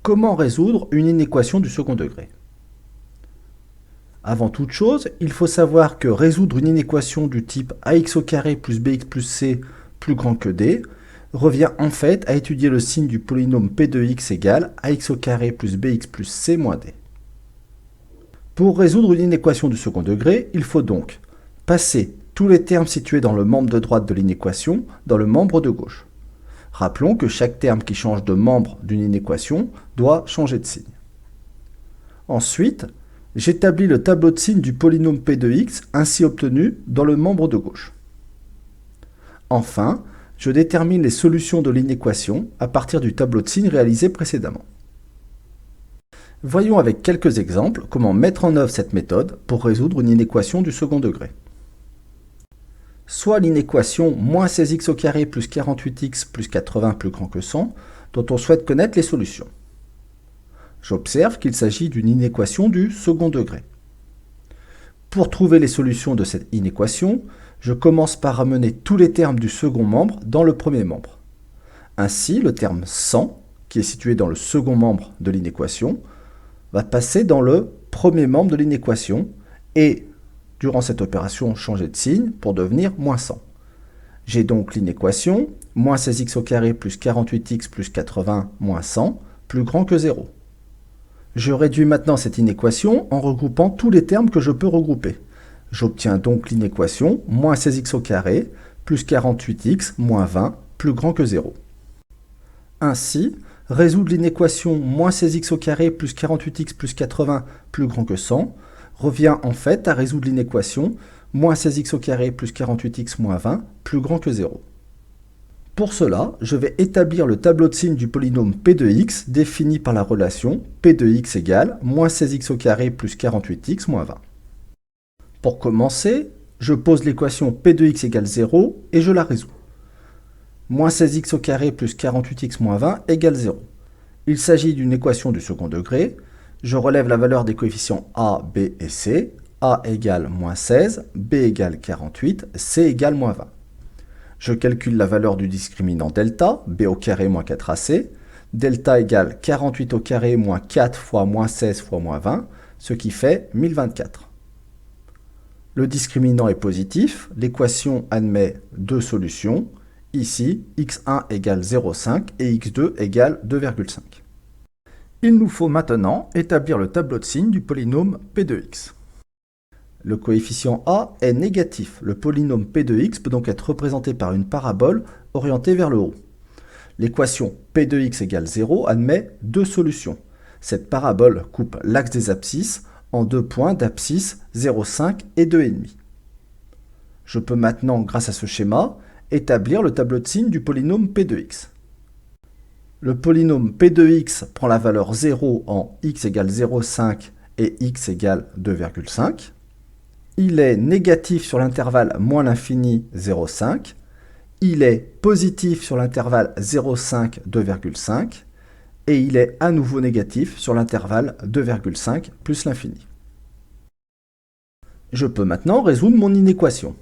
Comment résoudre une inéquation du second degré? Avant toute chose, il faut savoir que résoudre une inéquation du type ax au carré plus bx plus c plus grand que d revient en fait à étudier le signe du polynôme p de x égale ax au carré plus bx plus c moins d. Pour résoudre une inéquation du second degré, il faut donc passer tous les termes situés dans le membre de droite de l'inéquation dans le membre de gauche. Rappelons que chaque terme qui change de membre d'une inéquation doit changer de signe. Ensuite, j'établis le tableau de signes du polynôme p de x ainsi obtenu dans le membre de gauche. Enfin, je détermine les solutions de l'inéquation à partir du tableau de signes réalisé précédemment. Voyons avec quelques exemples comment mettre en œuvre cette méthode pour résoudre une inéquation du second degré. Soit l'inéquation moins 16x au carré plus 48x plus 80 plus grand que 100, dont on souhaite connaître les solutions. J'observe qu'il s'agit d'une inéquation du second degré. Pour trouver les solutions de cette inéquation, je commence par ramener tous les termes du second membre dans le premier membre. Ainsi, le terme 100, qui est situé dans le second membre de l'inéquation, va passer dans le premier membre de l'inéquation et, durant cette opération, changer de signe pour devenir moins 100. J'ai donc l'inéquation moins 16x au carré plus 48x plus 80 moins 100 plus grand que 0. Je réduis maintenant cette inéquation en regroupant tous les termes que je peux regrouper. J'obtiens donc l'inéquation moins 16x au carré plus 48x moins 20 plus grand que 0. Ainsi, résoudre l'inéquation moins 16x au carré plus 48x plus 80 plus grand que 100 revient en fait à résoudre l'inéquation moins 16x au carré plus 48x moins 20 plus grand que 0. Pour cela, je vais établir le tableau de signes du polynôme p de x défini par la relation p de x égale moins 16x au carré plus 48x moins 20. Pour commencer, je pose l'équation p de x égale 0 et je la résous. Moins 16x au carré plus 48x moins 20 égale 0. Il s'agit d'une équation du second degré. Je relève la valeur des coefficients a, b et c. a égale moins 16, b égale 48, c égale moins 20. Je calcule la valeur du discriminant delta, b au carré moins 4ac. Delta égale 48 au carré moins 4 fois moins 16 fois moins 20, ce qui fait 1024. Le discriminant est positif, l'équation admet deux solutions. Ici, x1 égale 0,5 et x2 égale 2,5. Il nous faut maintenant établir le tableau de signes du polynôme p de x. Le coefficient a est négatif. Le polynôme p de x peut donc être représenté par une parabole orientée vers le haut. L'équation p de x égale 0 admet deux solutions. Cette parabole coupe l'axe des abscisses en deux points d'abscisse 0,5 et 2,5. Je peux maintenant, grâce à ce schéma, établir le tableau de signes du polynôme p de x. Le polynôme p de x prend la valeur 0 en x égale 0,5 et x égale 2,5. Il est négatif sur l'intervalle moins l'infini 0,5. Il est positif sur l'intervalle 0,5, 2,5. Et il est à nouveau négatif sur l'intervalle 2,5 plus l'infini. Je peux maintenant résoudre mon inéquation.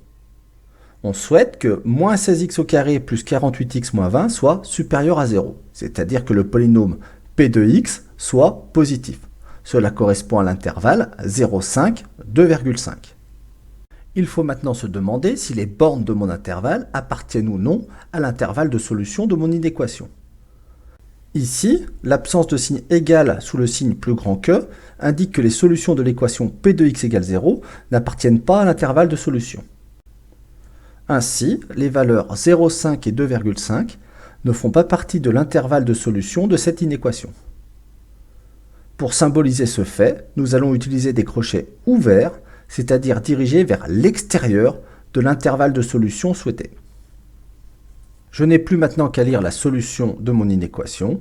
On souhaite que moins 16x au carré plus 48x moins 20 soit supérieur à 0, c'est-à-dire que le polynôme p de x soit positif. Cela correspond à l'intervalle 0,5, 2,5. Il faut maintenant se demander si les bornes de mon intervalle appartiennent ou non à l'intervalle de solution de mon inéquation. Ici, l'absence de signe égal sous le signe plus grand que indique que les solutions de l'équation p de x égale 0 n'appartiennent pas à l'intervalle de solution. Ainsi, les valeurs 0,5 et 2,5 ne font pas partie de l'intervalle de solution de cette inéquation. Pour symboliser ce fait, nous allons utiliser des crochets ouverts, c'est-à-dire dirigés vers l'extérieur de l'intervalle de solution souhaité. Je n'ai plus maintenant qu'à lire la solution de mon inéquation.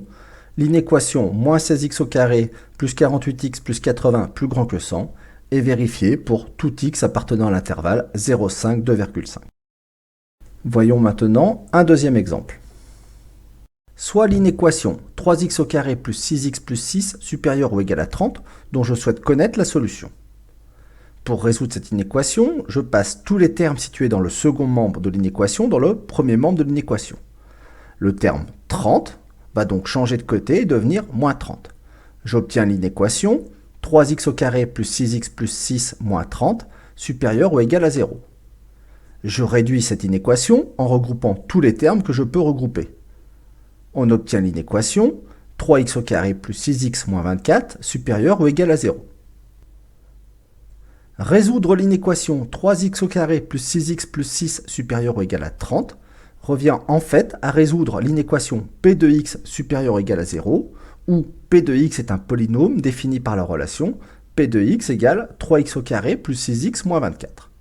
L'inéquation moins 16x au carré plus 48x plus 80 plus grand que 100 est vérifiée pour tout x appartenant à l'intervalle 0,5, 2,5. Voyons maintenant un deuxième exemple. Soit l'inéquation 3x au carré plus 6x plus 6 supérieure ou égale à 30, dont je souhaite connaître la solution. Pour résoudre cette inéquation, je passe tous les termes situés dans le second membre de l'inéquation dans le premier membre de l'inéquation. Le terme 30 va donc changer de côté et devenir moins 30. J'obtiens l'inéquation 3x au carré plus 6x plus 6 moins 30 supérieur ou égal à 0. Je réduis cette inéquation en regroupant tous les termes que je peux regrouper. On obtient l'inéquation 3x au carré plus 6x moins 24 supérieur ou égal à 0. Résoudre l'inéquation 3x au carré plus 6x plus 6 supérieur ou égal à 30 revient en fait à résoudre l'inéquation p de x supérieur ou égal à 0, où p de x est un polynôme défini par la relation p de x égale 3x au carré plus 6x moins 24.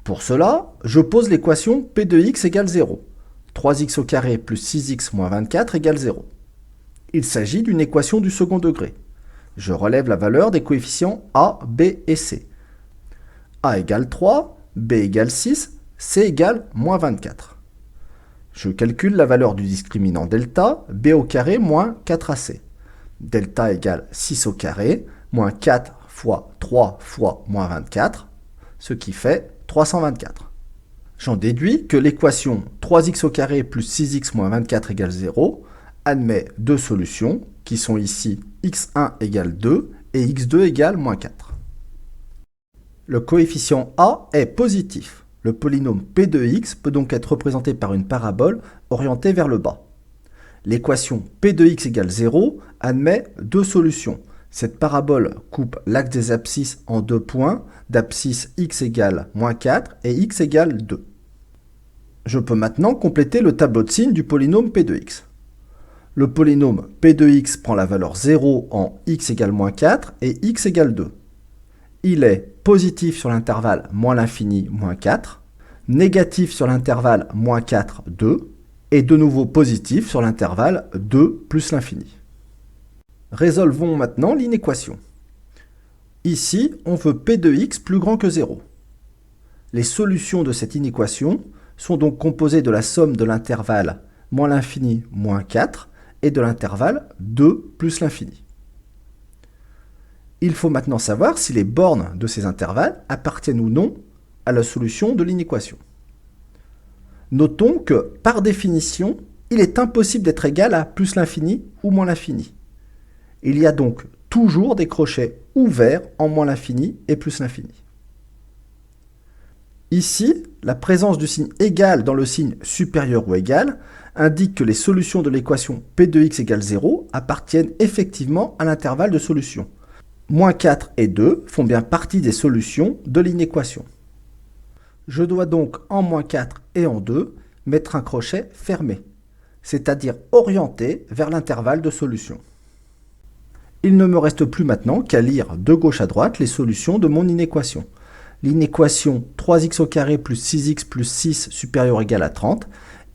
Pour cela, je pose l'équation p de x égale 0. 3x au carré plus 6x moins 24 égale 0. Il s'agit d'une équation du second degré. Je relève la valeur des coefficients a, b et c. A égale 3, b égale 6, c égale moins 24. Je calcule la valeur du discriminant delta, b au carré moins 4ac. Delta égale 6 au carré, moins 4 fois 3 fois moins 24, ce qui fait 324. J'en déduis que l'équation 3x au carré plus 6x moins 24 égale 0 admet deux solutions, qui sont ici x1 égale 2 et x2 égale moins 4. Le coefficient a est positif. Le polynôme p de x peut donc être représenté par une parabole orientée vers le bas. L'équation p de x égale 0 admet deux solutions. Cette parabole coupe l'axe des abscisses en deux points, d'abscisse x égale moins 4 et x égale 2. Je peux maintenant compléter le tableau de signes du polynôme p de x. Le polynôme p de x prend la valeur 0 en x égale moins 4 et x égale 2. Il est positif sur l'intervalle moins l'infini, moins 4, négatif sur l'intervalle moins 4, 2, et de nouveau positif sur l'intervalle 2 plus l'infini. Résolvons maintenant l'inéquation. Ici, on veut p de x plus grand que 0. Les solutions de cette inéquation sont donc composées de la somme de l'intervalle moins l'infini, moins 4, et de l'intervalle 2 plus l'infini. Il faut maintenant savoir si les bornes de ces intervalles appartiennent ou non à la solution de l'inéquation. Notons que, par définition, il est impossible d'être égal à plus l'infini ou moins l'infini. Il y a donc toujours des crochets ouverts en moins l'infini et plus l'infini. Ici, la présence du signe égal dans le signe supérieur ou égal indique que les solutions de l'équation p de x égale 0 appartiennent effectivement à l'intervalle de solution. Moins 4 et 2 font bien partie des solutions de l'inéquation. Je dois donc en moins 4 et en 2 mettre un crochet fermé, c'est-à-dire orienté vers l'intervalle de solution. Il ne me reste plus maintenant qu'à lire de gauche à droite les solutions de mon inéquation. L'inéquation 3x au carré plus 6x plus 6 supérieur ou égal à 30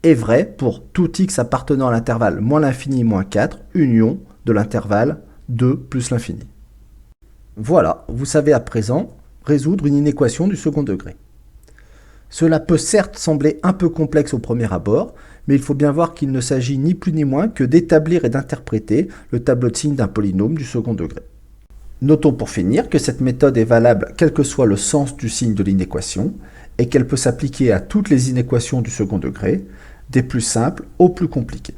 est vraie pour tout x appartenant à l'intervalle moins l'infini moins 4, union de l'intervalle 2 plus l'infini. Voilà, vous savez à présent résoudre une inéquation du second degré. Cela peut certes sembler un peu complexe au premier abord, mais il faut bien voir qu'il ne s'agit ni plus ni moins que d'établir et d'interpréter le tableau de signes d'un polynôme du second degré. Notons pour finir que cette méthode est valable quel que soit le sens du signe de l'inéquation et qu'elle peut s'appliquer à toutes les inéquations du second degré, des plus simples aux plus compliquées.